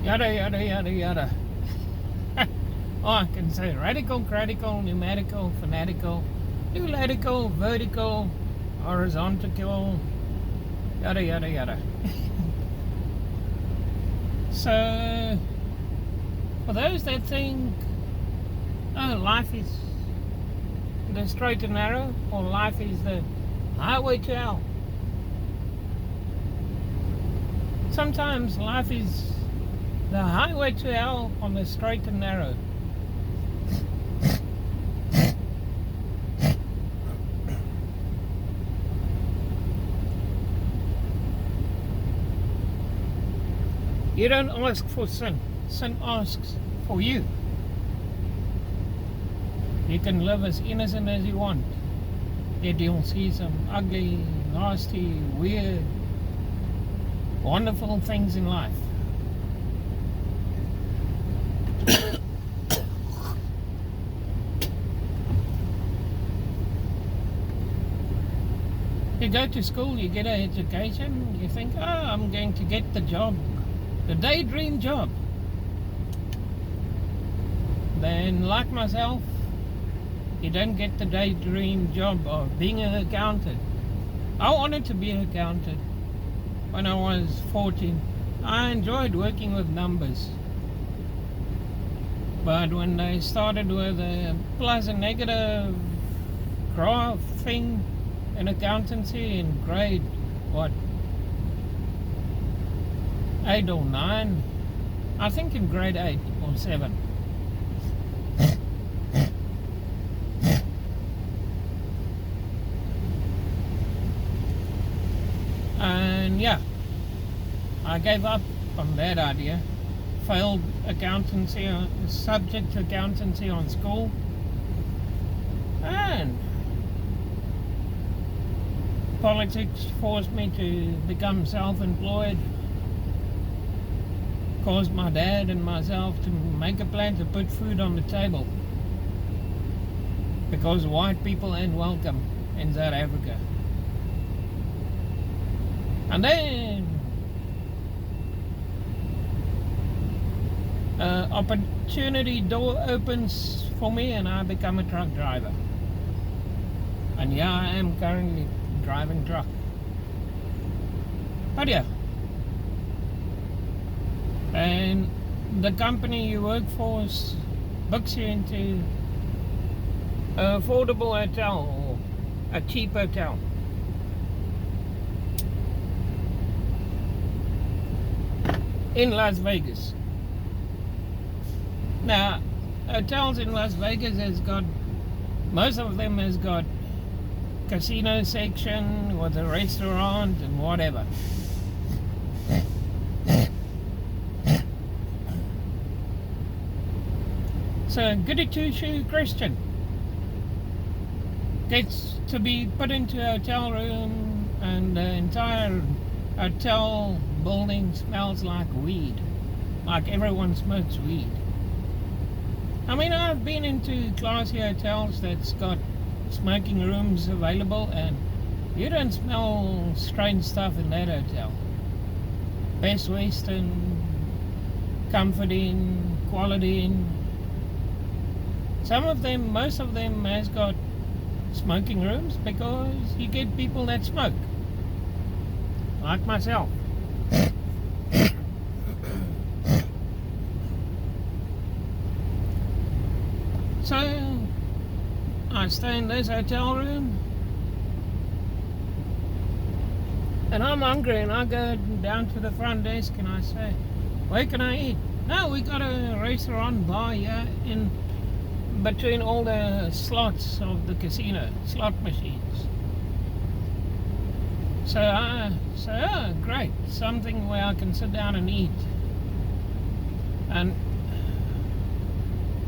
Yada, yada, yada, yada. Oh, I can say radical, critical, pneumatical, fanatical, neurological, vertical, horizontal, yada, yada, yada. So, for those that think, oh, life is the straight and narrow, or life is the highway to hell. Sometimes life is the highway to hell on the straight and narrow. You don't ask for sin. Sin asks for you. You can live as innocent as you want. Yet you'll see some ugly, nasty, weird, wonderful things in life. You go to school, you get an education, you think, oh, I'm going to get the job, the daydream job. Then, like myself, you don't get the daydream job of being an accountant. I wanted to be an accountant when I was 14. I enjoyed working with numbers. But when they started with a plus and negative graph thing in accountancy in grade, what, 8 or 9? I think in grade 8 or 7. And yeah, I gave up on that idea. Failed accountancy, subject to accountancy on school, and politics forced me to become self-employed. Caused my dad and myself to make a plan to put food on the table, because white people ain't welcome in South Africa. And then opportunity door opens for me and I become a truck driver. And yeah, I am currently driving truck. But yeah. And the company you work for books you into an affordable hotel or a cheap hotel. In Las Vegas. Now, hotels in Las Vegas has got, most of them has got casino section with a restaurant and whatever. So, goody two-shoe Christian gets to be put into a hotel room and the entire hotel building smells like weed, like everyone smokes weed. I mean, I've been into classy hotels that's got smoking rooms available and you don't smell strange stuff in that hotel. Best Western, Comfort Inn, Quality Inn. Some of them, most of them has got smoking rooms because you get people that smoke, like myself. So I stay in this hotel room and I'm hungry and I go down to the front desk and I say, where can I eat? No, we got a restaurant bar here in between all the slots of the casino, slot machines. So I say, oh great, something where I can sit down and eat. And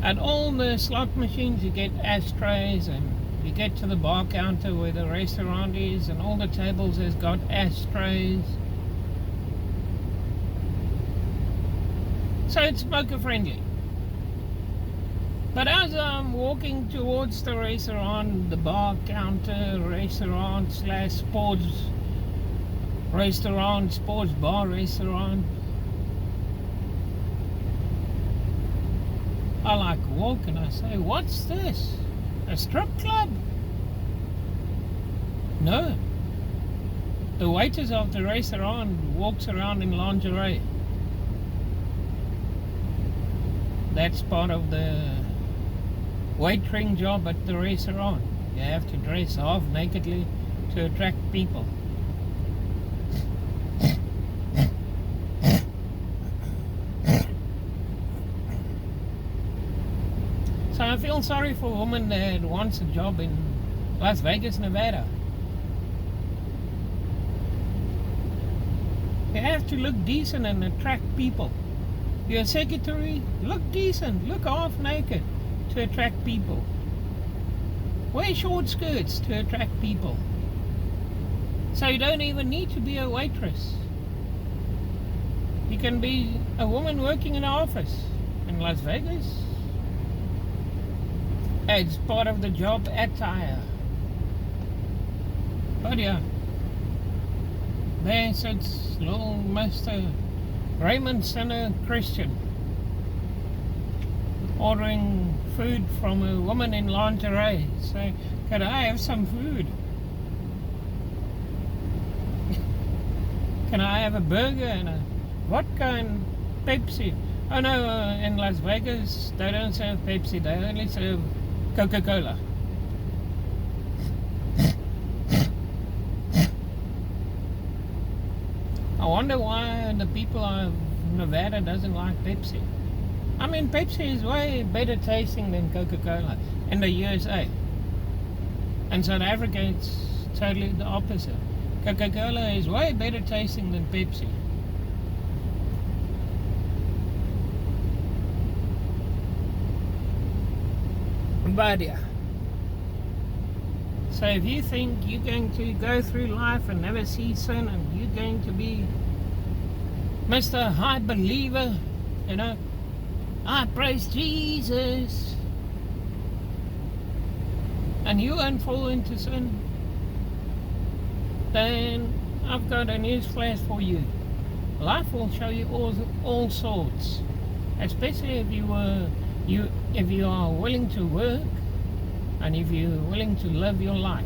at all the slot machines you get ashtrays, and you get to the bar counter where the restaurant is and all the tables has got ashtrays. So it's smoker friendly. But as I'm walking towards the restaurant, the bar counter, restaurant slash sports restaurant, sports bar restaurant, I like walk and I say, what's this? A strip club? No. The waiters of the restaurant walks around in lingerie. That's part of the waitering job at the restaurant. You have to dress half nakedly to attract people. So I feel sorry for a woman that wants a job in Las Vegas, Nevada. You have to look decent and attract people. You're a secretary, look decent, look half naked to attract people. Wear short skirts to attract people. So you don't even need to be a waitress. You can be a woman working in an office in Las Vegas. It's part of the job attire. But yeah, there sits little Mr. Raymond Center Christian ordering food from a woman in lingerie. Say, could I have some food? Can I have a burger and a vodka and Pepsi? Oh no, in Las Vegas they don't serve Pepsi, they only serve Coca-Cola. I wonder why the people of Nevada doesn't like Pepsi. I mean, Pepsi is way better tasting than Coca-Cola in the USA. In South Africa, it's totally the opposite. Coca-Cola is way better tasting than Pepsi. But yeah. So if you think you're going to go through life and never see sin, and you're going to be Mr. High Believer, you know, I praise Jesus, and you won't fall into sin, then I've got a news flash for you. Life will show you all sorts, especially if you are willing to work and if you're willing to live your life.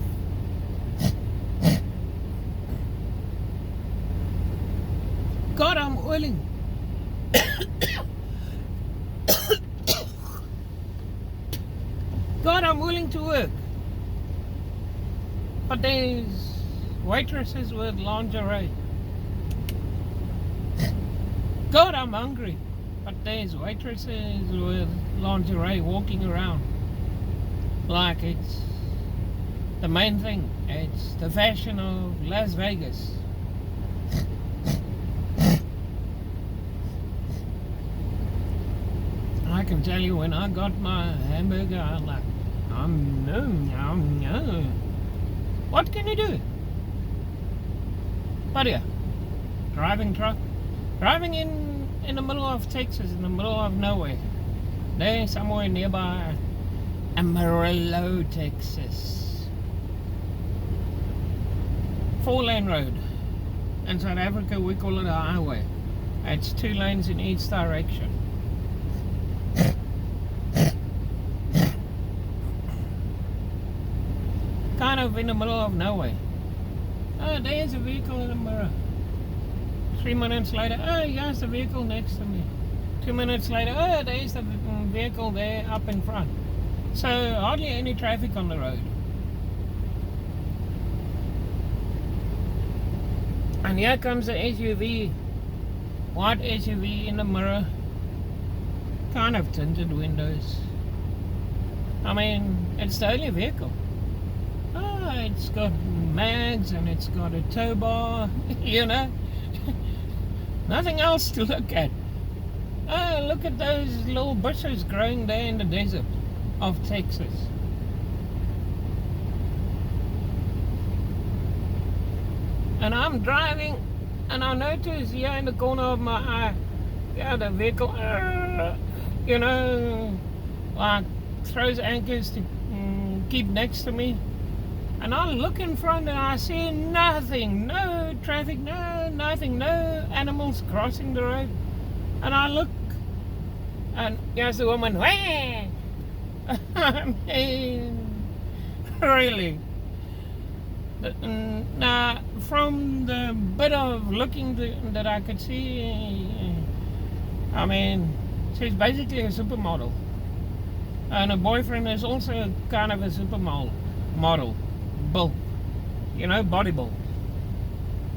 God, I'm willing. God, I'm willing to work. But there's waitresses with lingerie. God, I'm hungry. But there's waitresses with lingerie walking around. Like it's the main thing. It's the fashion of Las Vegas. I can tell you, when I got my hamburger, I'm like, no. What can you do? But yeah, driving truck, driving in the middle of Texas, in the middle of nowhere. There, somewhere nearby Amarillo, Texas. 4-lane road. In South Africa, we call it a highway. It's 2 lanes in each direction. Kind of in the middle of nowhere. Oh, there's a vehicle in the mirror. 3 minutes later, oh, here's the vehicle next to me. 2 minutes later, oh, there's the vehicle there up in front. So hardly any traffic on the road. And here comes the SUV. White SUV in the mirror. Kind of tinted windows. I mean, it's the only vehicle. Oh, it's got mags and it's got a tow bar, you know. Nothing else to look at. Oh, look at those little bushes growing there in the desert of Texas. And I'm driving and I notice here in the corner of my eye, yeah, the vehicle, you know, like throws anchors to keep next to me. And I look in front and I see nothing, no traffic, no nothing, no animals crossing the road. And I look And here's the woman, wah! I mean, really. Now, from the bit of looking that I could see, I mean, she's basically a supermodel. And her boyfriend is also kind of a supermodel, built, body built.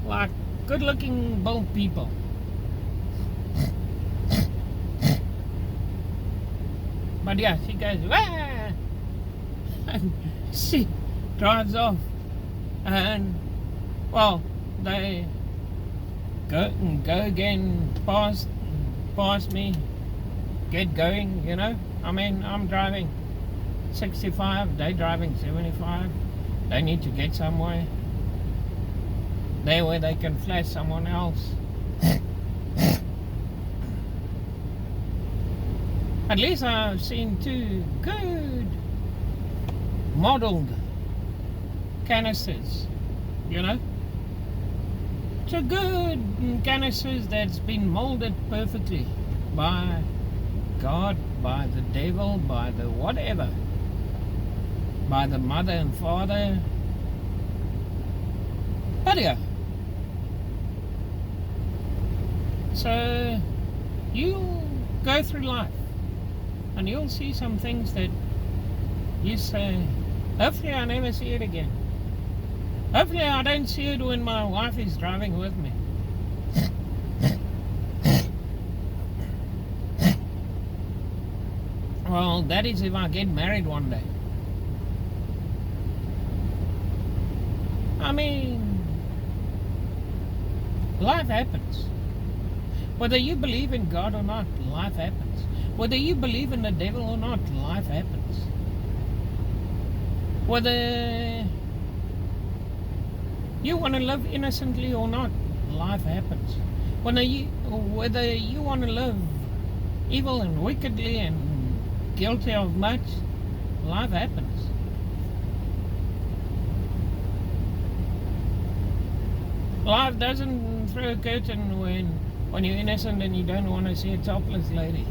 Like good looking built people. But yeah, she goes, wah! And she drives off. And, well, they go again past me, get going, I mean, I'm driving 65, they driving 75. They need to get somewhere. There where they can flash someone else. At least I've seen two good modeled canisters, Two good canisters that's been molded perfectly by God, by the devil, by the whatever, by the mother and father. But yeah. So you go through life and you'll see some things that you say, hopefully I never see it again. Hopefully I don't see it when my wife is driving with me. Well, that is if I get married one day. I mean, life happens. Whether you believe in God or not, life happens. Whether you believe in the devil or not, life happens. Whether you want to live innocently or not, life happens. Whether you want to live evil and wickedly and guilty of much, life happens. Life doesn't throw a curtain when you're innocent and you don't want to see a topless lady.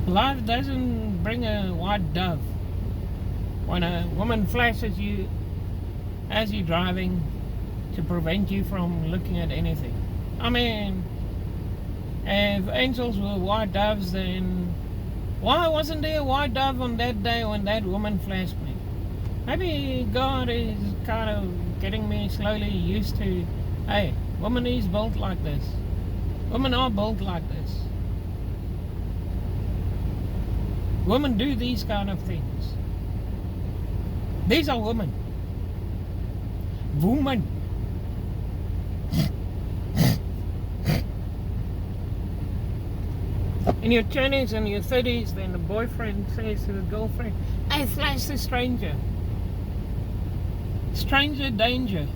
Life doesn't bring a white dove when a woman flashes you as you're driving to prevent you from looking at anything. I mean, if angels were white doves, then why wasn't there a white dove on that day when that woman flashed me? Maybe God is kind of getting me slowly used to, hey, woman is built like this. Women are built like this. Women do these kind of things. These are women. Woman. In your 20s and your 30s, then the boyfriend says to the girlfriend, hey, flash the stranger. Stranger danger.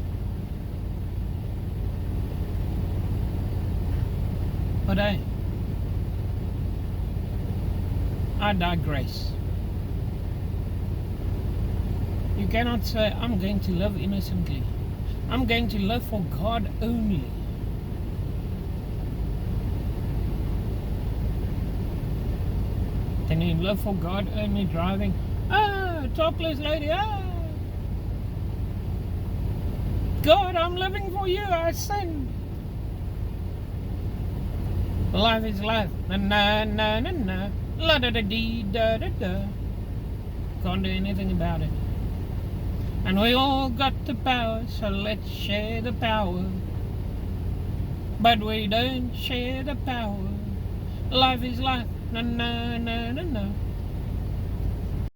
But hey, I digress. You cannot say, I'm going to live innocently. I'm going to live for God only. Can you live for God only driving? Topless lady, God, I'm living for you, I sinned. Life is life. Na na na na na. La da da dee da da da. Can't do anything about it. And we all got the power, so let's share the power. But we don't share the power. Life is life. Na na na na na.